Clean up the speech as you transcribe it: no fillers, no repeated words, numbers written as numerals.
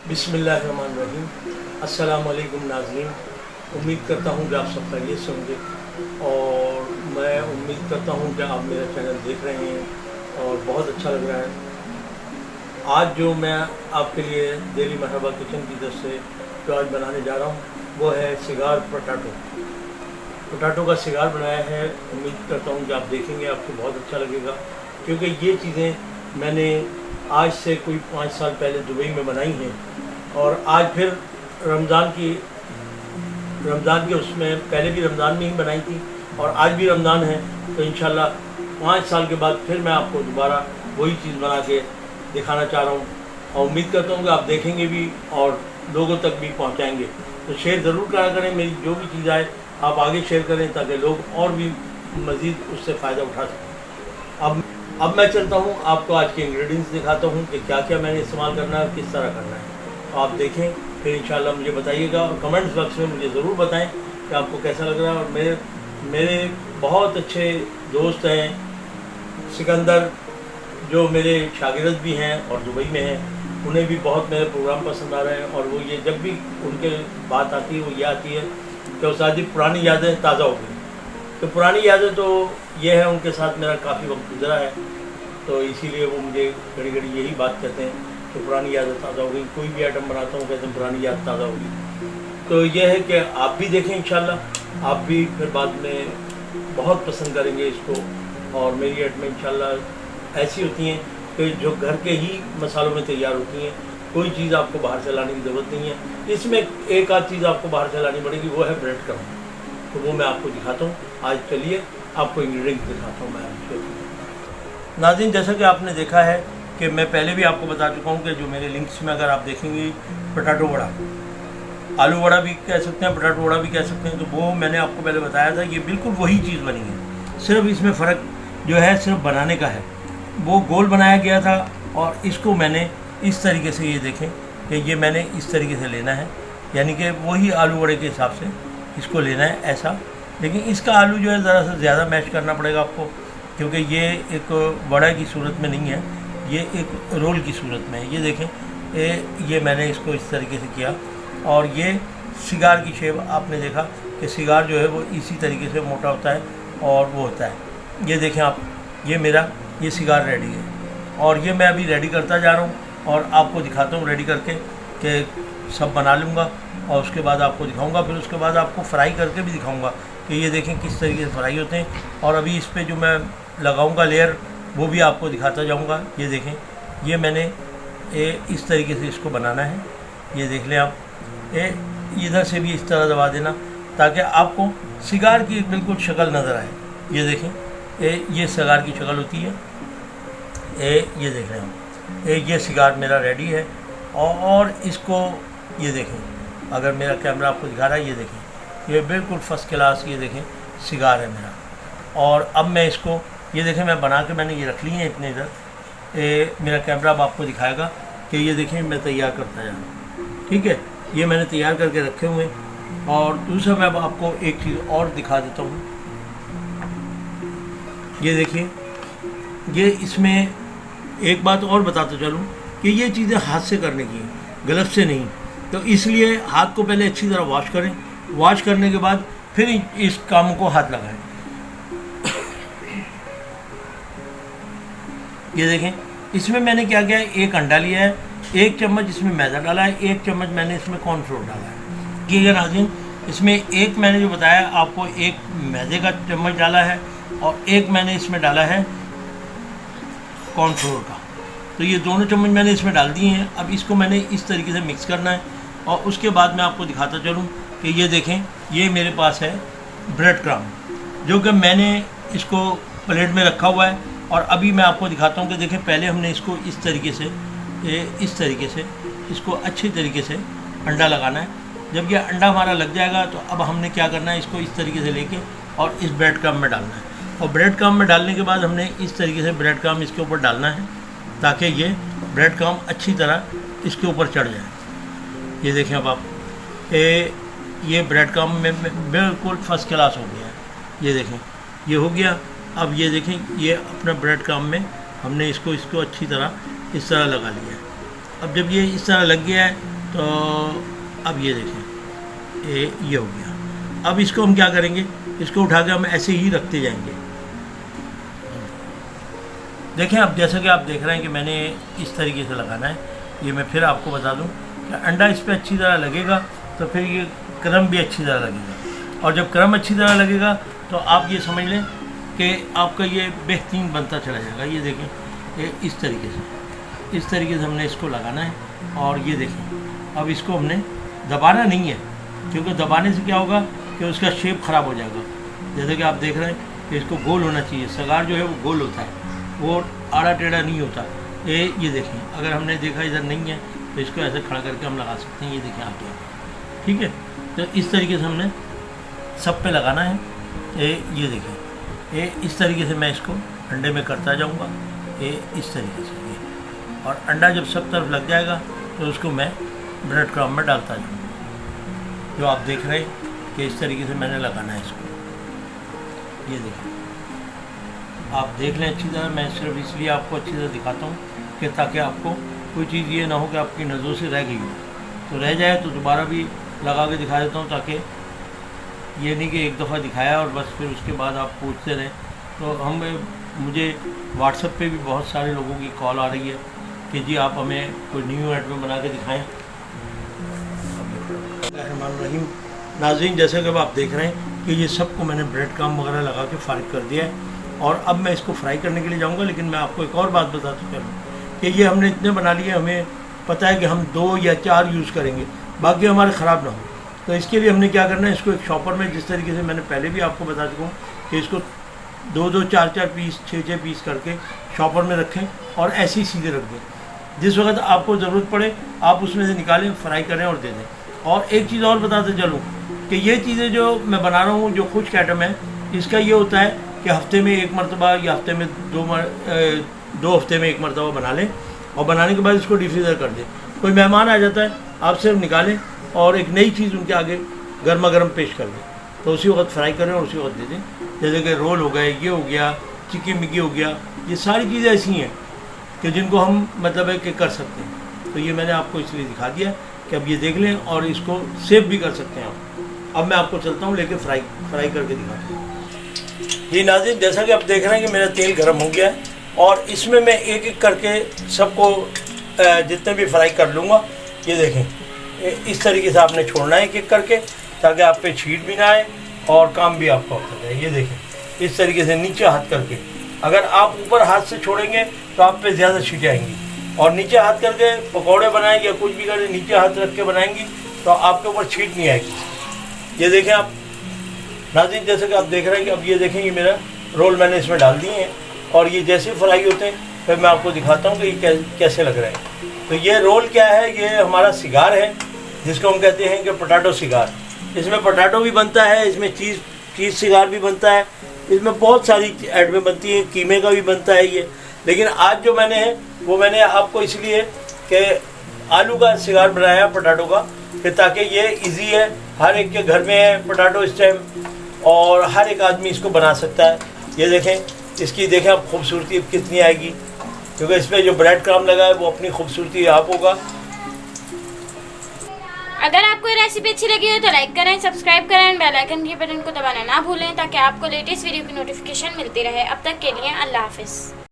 बिस्मिल्लाहिर्रहमानिर्रहीम। अस्सलाम वालेकुम नाज़रीन। उम्मीद करता हूँ कि आप सब खैरियत से होंगे और मैं उम्मीद करता हूँ कि आप मेरा चैनल देख रहे हैं और बहुत अच्छा लग रहा है। आज जो मैं आपके लिए डेली मरहबा किचन की तरफ से जो आज बनाने जा रहा हूँ वो है सिगार पोटैटो का सिगार बनाया है। उम्मीद करता हूँ कि आप देखेंगे, आपको बहुत अच्छा लगेगा, क्योंकि ये चीज़ें मैंने आज से कोई 5 साल पहले दुबई में बनाई हैं और आज फिर रमज़ान के उसमें पहले भी रमज़ान में ही बनाई थी और आज भी रमज़ान है, तो इंशाल्लाह 5 साल के बाद फिर मैं आपको दोबारा वही चीज़ बना के दिखाना चाह रहा हूँ और उम्मीद करता हूँ कि आप देखेंगे भी और लोगों तक भी पहुँचाएँगे। तो शेयर ज़रूर करा करें, मेरी जो भी चीज़ आए आप आगे शेयर करें ताकि लोग और भी मज़ीद उससे फ़ायदा उठा सकें। अब मैं चलता हूँ, आपको आज के इंग्रेडिएंट्स दिखाता हूँ कि क्या क्या मैंने इस्तेमाल करना है और किस तरह करना है। तो आप देखें, फिर इंशाल्लाह मुझे बताइएगा और कमेंट्स बॉक्स में मुझे ज़रूर बताएं कि आपको कैसा लग रहा है। और मेरे बहुत अच्छे दोस्त हैं सिकंदर, जो मेरे शागिर्द भी हैं और दुबई में हैं, उन्हें भी बहुत मेरे प्रोग्राम पसंद आ रहे हैं और वो ये जब भी उनके बात आती है वो ये आती है कि उस्ताद जी पुरानी यादें ताज़ा हो गई। तो पुरानी यादें तो ये है, उनके साथ मेरा काफ़ी वक्त गुजरा है, तो इसीलिए वो मुझे घड़ी घड़ी यही बात कहते हैं कि पुरानी यादें ताज़ा हो गई। कोई भी आइटम बनाता हूँ कहते हैं पुरानी याद ताज़ा होगी। तो ये है कि आप भी देखें, इंशाल्लाह आप भी फिर बाद में बहुत पसंद करेंगे इसको। और मेरी आइटमें इंशाल्लाह ऐसी होती हैं कि जो घर के ही मसालों में तैयार होती हैं, कोई चीज़ आपको बाहर से लाने की ज़रूरत नहीं है। इसमें एक आध चीज़ आपको बाहर से लानी पड़ेगी, वो है ब्रेड क्रम्ब, तो वो मैं आपको दिखाता हूँ। आज चलिए आपको इंग्रेडिएंट्स दिखाता हूँ मैं। नाज़रीन, जैसा कि आपने देखा है कि मैं पहले भी आपको बता चुका हूँ कि जो मेरे लिंक्स में अगर आप देखेंगे पोटैटो वड़ा, आलू वड़ा भी कह सकते हैं, पोटैटो वड़ा भी कह सकते हैं, तो वो मैंने आपको पहले बताया था। ये बिल्कुल वही चीज़ बनी है, सिर्फ इसमें फ़र्क जो है सिर्फ बनाने का है। वो गोल बनाया गया था और इसको मैंने इस तरीके से, ये देखें कि ये मैंने इस तरीके से लेना है, यानी कि वही आलू वड़े के हिसाब से इसको लेना है ऐसा। लेकिन इसका आलू जो है ज़रा सा ज़्यादा मैश करना पड़ेगा आपको, क्योंकि ये एक वड़ा की सूरत में नहीं है, ये एक रोल की सूरत में है। ये देखें, ये मैंने इसको इस तरीके से किया और ये सिगार की शेप आपने देखा कि सिगार जो है वो इसी तरीके से मोटा होता है और वो होता है। ये देखें आप, ये मेरा ये सिगार रेडी है और ये मैं अभी रेडी करता जा रहा हूँ और आपको दिखाता हूँ रेडी करके कि सब बना लूँगा और उसके बाद आपको दिखाऊंगा। फिर उसके बाद आपको फ्राई करके भी दिखाऊंगा कि ये देखें किस तरीके से फ्राई होते हैं। और अभी इस पे जो मैं लगाऊंगा लेयर, वो भी आपको दिखाता जाऊंगा। ये देखें, ये मैंने इस तरीके से इसको बनाना है। ये देख लें आप, इधर से भी इस तरह दबा देना ताकि आपको सिगार की बिल्कुल शक्ल नज़र आए। ये देखें, ये सिगार की शक्ल होती है। ये देख रहे हैं हम, ये सिगार मेरा रेडी है और इसको ये देखें, अगर मेरा कैमरा आपको दिखा रहा है, ये देखें, ये बिल्कुल फ़र्स्ट क्लास ये देखें सिगार है मेरा। और अब मैं इसको, ये देखें, मैं बना के मैंने ये रख ली है इतने इधर। मेरा कैमरा अब आपको दिखाएगा कि ये देखें मैं तैयार करता जा रहा हूँ, ठीक है। ये मैंने तैयार करके रखे हुए हैं। और दूसरा मैं अब आपको एक चीज़ और दिखा देता हूँ। ये देखिए, ये इसमें एक बात और बताता चलूँ कि ये चीज़ें हाथ से करने की हैं, ग्लव से नहीं। तो इसलिए हाथ को पहले अच्छी तरह वॉश करें, वॉश करने के बाद फिर इस काम को हाथ लगाएं। ये देखें, इसमें मैंने क्या किया है, एक अंडा लिया है, 1 चम्मच इसमें मैदा डाला है, 1 चम्मच मैंने इसमें कॉर्नफ्लोर डाला है। ठीक है नाज़रीन, इसमें एक मैंने जो बताया आपको, 1 मैदे का चम्मच डाला है और 1 मैंने इसमें डाला है कॉर्नफ्लोर का। तो ये दोनों चम्मच मैंने इसमें डाल दिए हैं। अब इसको मैंने इस तरीके से मिक्स करना है और उसके बाद मैं आपको दिखाता चलूँ कि ये देखें, ये मेरे पास है ब्रेड क्रम्ब, जो कि मैंने इसको प्लेट में रखा हुआ है। और अभी मैं आपको दिखाता हूँ कि देखें, पहले हमने इसको इस तरीके से इसको अच्छे तरीके से अंडा लगाना है। जब ये अंडा हमारा लग जाएगा तो अब हमने क्या करना है, इसको इस तरीके से लेके और इस ब्रेड क्रम्ब में डालना है। और ब्रेड क्रम्ब में डालने के बाद हमने इस तरीके से ब्रेड क्रम्ब इसके ऊपर डालना है ताकि ये ब्रेड क्रम्ब अच्छी तरह इसके ऊपर चढ़ जाए। ये देखें अब आप, ये ब्रेड क्रम्ब में बिल्कुल फ़र्स्ट क्लास हो गया है। ये देखें, ये हो गया। अब ये देखें, ये अपना ब्रेड क्रम्ब में हमने इसको अच्छी तरह इस तरह लगा लिया है। अब जब ये इस तरह लग गया है तो अब ये देखें ये हो गया। अब इसको हम क्या करेंगे, इसको उठा के हम ऐसे ही रखते जाएंगे। देखें अब जैसा कि आप देख रहे हैं कि मैंने इस तरीके से लगाना है। ये मैं फिर आपको बता दूं कि अंडा इस पर अच्छी तरह लगेगा तो फिर ये क्रम भी अच्छी तरह लगेगा, और जब क्रम अच्छी तरह लगेगा तो आप ये समझ लें कि आपका ये बेहतरीन बनता चला जाएगा। ये देखें ये इस तरीके से हमने इसको लगाना है। और ये देखें अब इसको हमने दबाना नहीं है, क्योंकि दबाने से क्या होगा कि उसका शेप ख़राब हो जाएगा। जैसे कि आप देख रहे हैं कि इसको गोल होना चाहिए। सगार जो है वो गोल होता है, वो आड़ा टेढ़ा नहीं होता। ये देखें, अगर हमने देखा इधर नहीं है तो इसको ऐसे खड़ा करके हम लगा सकते हैं। ये देखें आप, ठीक है। तो इस तरीके से हमने सब पे लगाना है। ये देखें ये इस तरीके से मैं इसको अंडे में करता जाऊंगा, ये इस तरीके से ये। और अंडा जब सब तरफ लग जाएगा तो उसको मैं ब्रेड क्रम्ब में डालता जाऊँगा। जो आप देख रहे हैं कि इस तरीके से मैंने लगाना है इसको। ये देखें, आप देख लें अच्छी तरह। मैं सिर्फ इसलिए आपको अच्छी तरह दिखाता हूँ कि ताकि आपको कोई चीज़ ये ना हो कि आपकी नज़रों से रह गई हो, तो रह जाए तो दोबारा भी लगा के दिखा देता हूँ, ताकि ये नहीं कि एक दफ़ा दिखाया और बस फिर उसके बाद आप पूछते रहें। तो मुझे व्हाट्सएप पे भी बहुत सारे लोगों की कॉल आ रही है कि जी आप हमें कोई न्यू आइटम बना के दिखाएँ। रहीम नाज़रीन, जैसे कि आप देख रहे हैं कि ये सबको मैंने ब्रेड क्रम्ब वगैरह लगा के फारिग कर दिया है, और अब मैं इसको फ्राई करने के लिए जाऊंगा। लेकिन मैं आपको एक और बात बताता चलूँ कि ये हमने इतने बना लिए, हमें पता है कि हम 2 या 4 यूज़ करेंगे, बाकी हमारे ख़राब ना हो। तो इसके लिए हमने क्या करना है, इसको एक शॉपर में जिस तरीके से मैंने पहले भी आपको बता चुका हूँ कि इसको 2-2, 4-4 पीस, 6-6 पीस करके शॉपर में रखें और ऐसे ही सीधे रख दें। जिस वक्त आपको ज़रूरत पड़े आप उसमें से निकालें, फ्राई करें और दे दें। और एक चीज़ और बताते चलूँ कि ये चीज़ें जो मैं बना रहा हूँ, जो खुश्क आइटम है, इसका ये होता है कि हफ्ते में 1 मरतबा या हफ्ते में 2 हफ्ते में 1 मरतबा बना लें, और बनाने के बाद इसको डिफ्रीज़र कर दें। कोई मेहमान आ जाता है, आप सिर्फ निकालें और एक नई चीज़ उनके आगे गर्मा गर्म पेश कर दें, तो उसी वक्त फ्राई करें और उसी वक्त दे दें। जैसे कि रोल हो गए, ये हो गया, चिकी मिकी हो गया, ये सारी चीज़ें ऐसी हैं कि जिनको हम मतलब है कि कर सकते हैं। तो ये मैंने आपको इसलिए दिखा दिया कि अब ये देख लें, और इसको सेव भी कर सकते हैं आप। अब मैं आपको चलता हूँ लेके फ्राई करके दिखाता हूँ। ये नाज़रीन, जैसा कि आप देख रहे हैं कि मेरा तेल गर्म हो गया है, और इसमें मैं एक एक करके सबको जितने भी फ्राई कर लूँगा। ये देखें इस तरीके से आपने छोड़ना है एक एक करके, ताकि आप पे छीट भी ना आए और काम भी आपका होता जाए। ये देखें इस तरीके से नीचे हाथ करके, अगर आप ऊपर हाथ से छोड़ेंगे तो आप पे ज़्यादा छीटें आएंगी, और नीचे हाथ करके पकौड़े बनाएं या कुछ भी करें, नीचे हाथ रख के बनाएंगी तो आपके ऊपर छीट नहीं आएगी। ये देखें आप नाज़रीन, जैसे कि आप देख रहे हैं कि अब ये देखें, ये मेरा रोल मैंने इसमें डाल दिए हैं, और ये जैसे फ्राई होते हैं फिर मैं आपको दिखाता हूँ कि ये कैसे लग रहे हैं। तो ये रोल क्या है, ये हमारा सिगार है, जिसको हम कहते हैं कि पोटैटो सिगार। इसमें पोटैटो भी बनता है, इसमें चीज़ सिगार भी बनता है, इसमें बहुत सारी आइटमें बनती हैं, कीमे का भी बनता है ये। लेकिन आज जो मैंने है वो मैंने आपको इसलिए कि आलू का सिगार बनाया, पोटैटो का, कि ताकि ये इजी है, हर एक के घर में है पोटैटो इस टाइम, और हर एक आदमी इसको बना सकता है। ये देखें, इसकी देखें आप खूबसूरती कितनी आएगी, क्योंकि इस पर जो ब्रेड क्रम्ब लगा है वो अपनी खूबसूरती आप होगा। अगर आपको ये रेसिपी अच्छी लगी हो तो लाइक करें, सब्सक्राइब करें, बेल आइकन के बटन को दबाना ना भूलें, ताकि आपको लेटेस्ट वीडियो की नोटिफिकेशन मिलती रहे। अब तक के लिए अल्लाह हाफिज़।